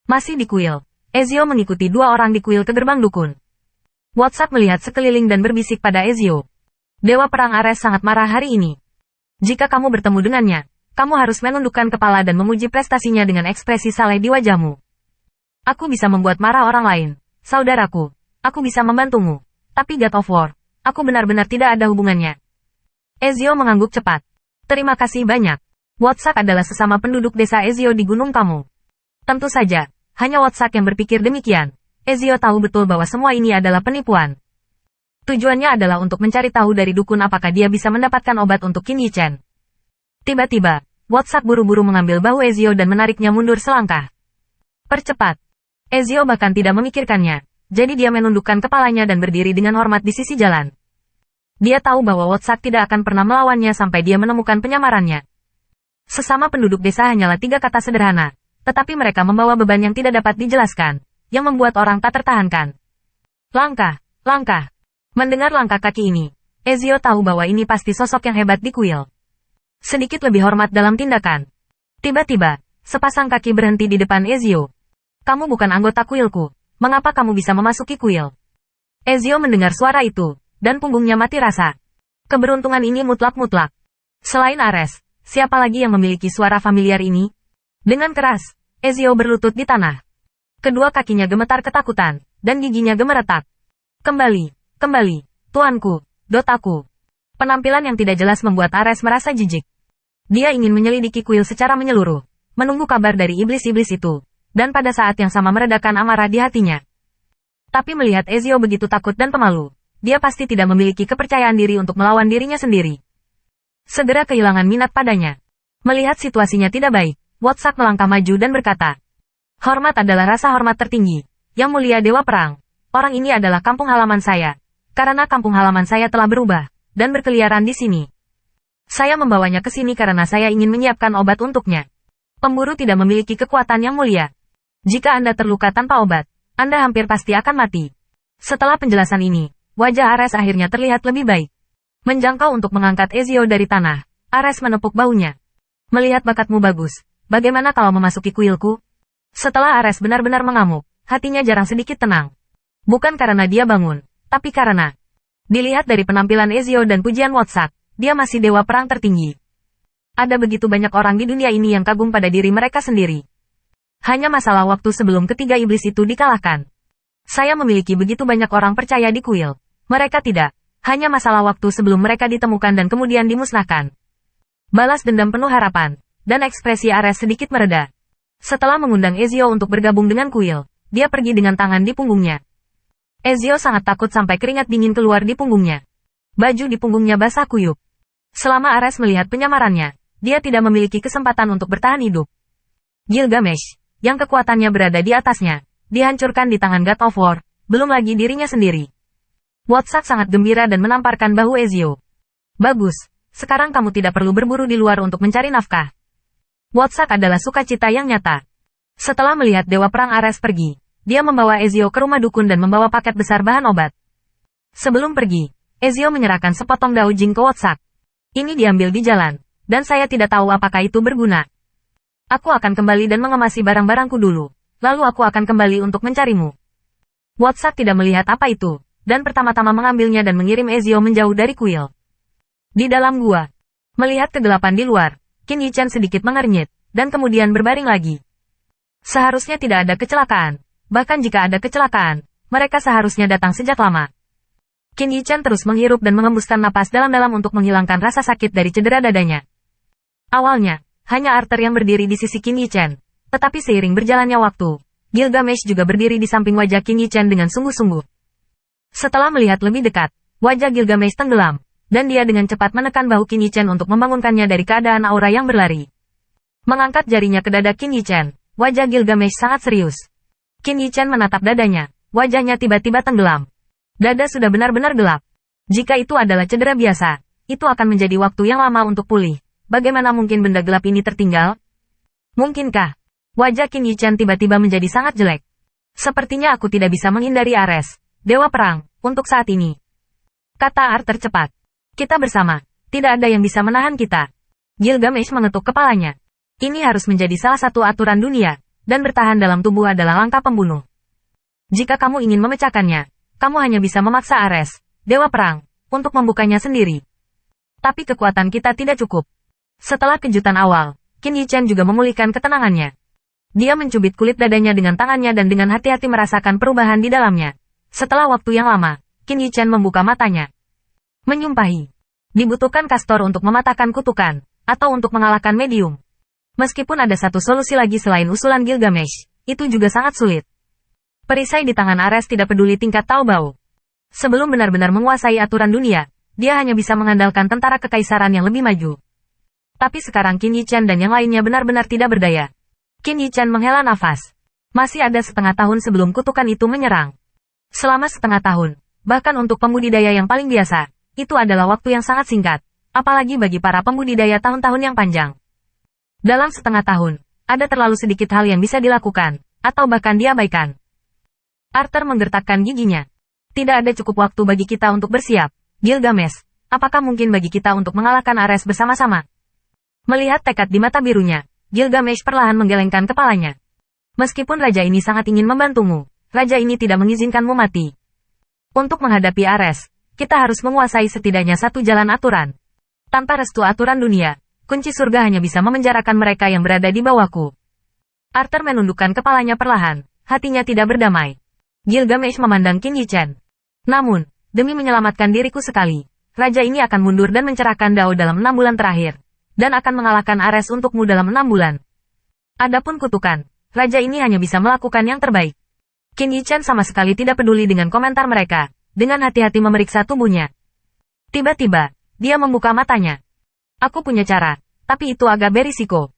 Masih di kuil, Ezio mengikuti dua orang di kuil ke gerbang dukun. WhatsApp melihat sekeliling dan berbisik pada Ezio. Dewa Perang Ares sangat marah hari ini. Jika kamu bertemu dengannya, kamu harus menundukkan kepala dan memuji prestasinya dengan ekspresi saleh di wajahmu. Aku bisa membuat marah orang lain, saudaraku. Aku bisa membantumu. Tapi God of War, aku benar-benar tidak ada hubungannya. Ezio mengangguk cepat. Terima kasih banyak. WhatsApp adalah sesama penduduk desa Ezio di gunung kamu. Tentu saja, hanya WhatsApp yang berpikir demikian. Ezio tahu betul bahwa semua ini adalah penipuan. Tujuannya adalah untuk mencari tahu dari dukun apakah dia bisa mendapatkan obat untuk Qin Yichen. Tiba-tiba, WhatsApp buru-buru mengambil bahu Ezio dan menariknya mundur selangkah. Percepat. Ezio bahkan tidak memikirkannya. Jadi dia menundukkan kepalanya dan berdiri dengan hormat di sisi jalan. Dia tahu bahwa WhatsApp tidak akan pernah melawannya sampai dia menemukan penyamarannya. Sesama penduduk desa hanyalah 3 kata sederhana, tetapi mereka membawa beban yang tidak dapat dijelaskan, yang membuat orang tak tertahankan. Langkah, langkah. Mendengar langkah kaki ini, Ezio tahu bahwa ini pasti sosok yang hebat di kuil. Sedikit lebih hormat dalam tindakan. Tiba-tiba, sepasang kaki berhenti di depan Ezio. Kamu bukan anggota kuilku. Mengapa kamu bisa memasuki kuil? Ezio mendengar suara itu, dan punggungnya mati rasa. Keberuntungan ini mutlak-mutlak. Selain Ares, siapa lagi yang memiliki suara familiar ini? Dengan keras, Ezio berlutut di tanah. Kedua kakinya gemetar ketakutan, dan giginya gemeretak. Kembali, kembali, tuanku, Dotaku. Penampilan yang tidak jelas membuat Ares merasa jijik. Dia ingin menyelidiki kuil secara menyeluruh, menunggu kabar dari iblis-iblis itu. Dan pada saat yang sama meredakan amarah di hatinya. Tapi melihat Ezio begitu takut dan pemalu, dia pasti tidak memiliki kepercayaan diri untuk melawan dirinya sendiri. Segera kehilangan minat padanya. Melihat situasinya tidak baik, WhatsApp melangkah maju dan berkata, "Hormat adalah rasa hormat tertinggi. Yang mulia Dewa Perang, orang ini adalah kampung halaman saya. Karena kampung halaman saya telah berubah, dan berkeliaran di sini. Saya membawanya ke sini karena saya ingin menyiapkan obat untuknya. Pemburu tidak memiliki kekuatan yang mulia. Jika Anda terluka tanpa obat, Anda hampir pasti akan mati." Setelah penjelasan ini, wajah Ares akhirnya terlihat lebih baik. Menjangkau untuk mengangkat Ezio dari tanah, Ares menepuk bahunya. "Melihat bakatmu bagus, bagaimana kalau memasuki kuilku?" Setelah Ares benar-benar mengamuk, hatinya jarang sedikit tenang. Bukan karena dia bangun, tapi karena dilihat dari penampilan Ezio dan pujian WhatsApp, dia masih dewa perang tertinggi. Ada begitu banyak orang di dunia ini yang kagum pada diri mereka sendiri. Hanya masalah waktu sebelum ketiga iblis itu dikalahkan. Saya memiliki begitu banyak orang percaya di kuil. Mereka tidak. Hanya masalah waktu sebelum mereka ditemukan dan kemudian dimusnahkan. Balas dendam penuh harapan, dan ekspresi Ares sedikit mereda. Setelah mengundang Ezio untuk bergabung dengan kuil, dia pergi dengan tangan di punggungnya. Ezio sangat takut sampai keringat dingin keluar di punggungnya. Baju di punggungnya basah kuyup. Selama Ares melihat penyamarannya, dia tidak memiliki kesempatan untuk bertahan hidup. Gilgamesh, yang kekuatannya berada di atasnya, dihancurkan di tangan God of War, belum lagi dirinya sendiri. WhatsApp sangat gembira dan menamparkan bahu Ezio. "Bagus, sekarang kamu tidak perlu berburu di luar untuk mencari nafkah." WhatsApp adalah sukacita yang nyata. Setelah melihat Dewa Perang Ares pergi, dia membawa Ezio ke rumah dukun dan membawa paket besar bahan obat. Sebelum pergi, Ezio menyerahkan sepotong daujing ke WhatsApp. "Ini diambil di jalan, dan saya tidak tahu apakah itu berguna. Aku akan kembali dan mengemasi barang-barangku dulu, lalu aku akan kembali untuk mencarimu." WhatsApp tidak melihat apa itu, dan pertama-tama mengambilnya dan mengirim Ezio menjauh dari kuil. Di dalam gua, melihat kegelapan di luar, Qin Yichen sedikit mengernyit, dan kemudian berbaring lagi. Seharusnya tidak ada kecelakaan, bahkan jika ada kecelakaan, mereka seharusnya datang sejak lama. Qin Yichen terus menghirup dan mengembuskan napas dalam-dalam untuk menghilangkan rasa sakit dari cedera dadanya. Awalnya, hanya Arthur yang berdiri di sisi Qin Yichen, tetapi seiring berjalannya waktu, Gilgamesh juga berdiri di samping wajah Qin Yichen dengan sungguh-sungguh. Setelah melihat lebih dekat, wajah Gilgamesh tenggelam, dan dia dengan cepat menekan bahu Qin Yichen untuk membangunkannya dari keadaan aura yang berlari. Mengangkat jarinya ke dada Qin Yichen, wajah Gilgamesh sangat serius. Qin Yichen menatap dadanya, wajahnya tiba-tiba tenggelam. Dada sudah benar-benar gelap. Jika itu adalah cedera biasa, itu akan menjadi waktu yang lama untuk pulih. Bagaimana mungkin benda gelap ini tertinggal? Mungkinkah? Wajah Qin Yichen tiba-tiba menjadi sangat jelek. "Sepertinya aku tidak bisa menghindari Ares, Dewa Perang, untuk saat ini," kata Arthur cepat. "Kita bersama, tidak ada yang bisa menahan kita." Gilgamesh mengetuk kepalanya. Ini harus menjadi salah satu aturan dunia, dan bertahan dalam tubuh adalah langkah pembunuh. Jika kamu ingin memecahkannya, kamu hanya bisa memaksa Ares, Dewa Perang, untuk membukanya sendiri. Tapi kekuatan kita tidak cukup. Setelah kejutan awal, Qin Yichen juga memulihkan ketenangannya. Dia mencubit kulit dadanya dengan tangannya dan dengan hati-hati merasakan perubahan di dalamnya. Setelah waktu yang lama, Qin Yichen membuka matanya. Menyumpahi. Dibutuhkan kastor untuk mematahkan kutukan, atau untuk mengalahkan medium. Meskipun ada satu solusi lagi selain usulan Gilgamesh, itu juga sangat sulit. Perisai di tangan Ares tidak peduli tingkat Taobao. Sebelum benar-benar menguasai aturan dunia, dia hanya bisa mengandalkan tentara kekaisaran yang lebih maju. Tapi sekarang Qin Yichen dan yang lainnya benar-benar tidak berdaya. Qin Yichen menghela nafas. Masih ada setengah tahun sebelum kutukan itu menyerang. Selama setengah tahun, bahkan untuk pembudidaya yang paling biasa, itu adalah waktu yang sangat singkat, apalagi bagi para pembudidaya tahun-tahun yang panjang. Dalam setengah tahun, ada terlalu sedikit hal yang bisa dilakukan, atau bahkan diabaikan. Arthur menggertakkan giginya. Tidak ada cukup waktu bagi kita untuk bersiap. Gilgamesh, apakah mungkin bagi kita untuk mengalahkan Ares bersama-sama? Melihat tekad di mata birunya, Gilgamesh perlahan menggelengkan kepalanya. Meskipun raja ini sangat ingin membantumu, raja ini tidak mengizinkanmu mati. Untuk menghadapi Ares, kita harus menguasai setidaknya satu jalan aturan. Tanpa restu aturan dunia, kunci surga hanya bisa memenjarakan mereka yang berada di bawahku. Arthur menundukkan kepalanya perlahan, hatinya tidak berdamai. Gilgamesh memandang Qin Yichen. Namun, demi menyelamatkan diriku sekali, raja ini akan mundur dan mencerahkan Dao dalam 6 bulan terakhir, dan akan mengalahkan Ares untukmu dalam 6 bulan. Adapun kutukan, raja ini hanya bisa melakukan yang terbaik. Qin Yichen sama sekali tidak peduli dengan komentar mereka, dengan hati-hati memeriksa tubuhnya. Tiba-tiba, dia membuka matanya. Aku punya cara, tapi itu agak berisiko.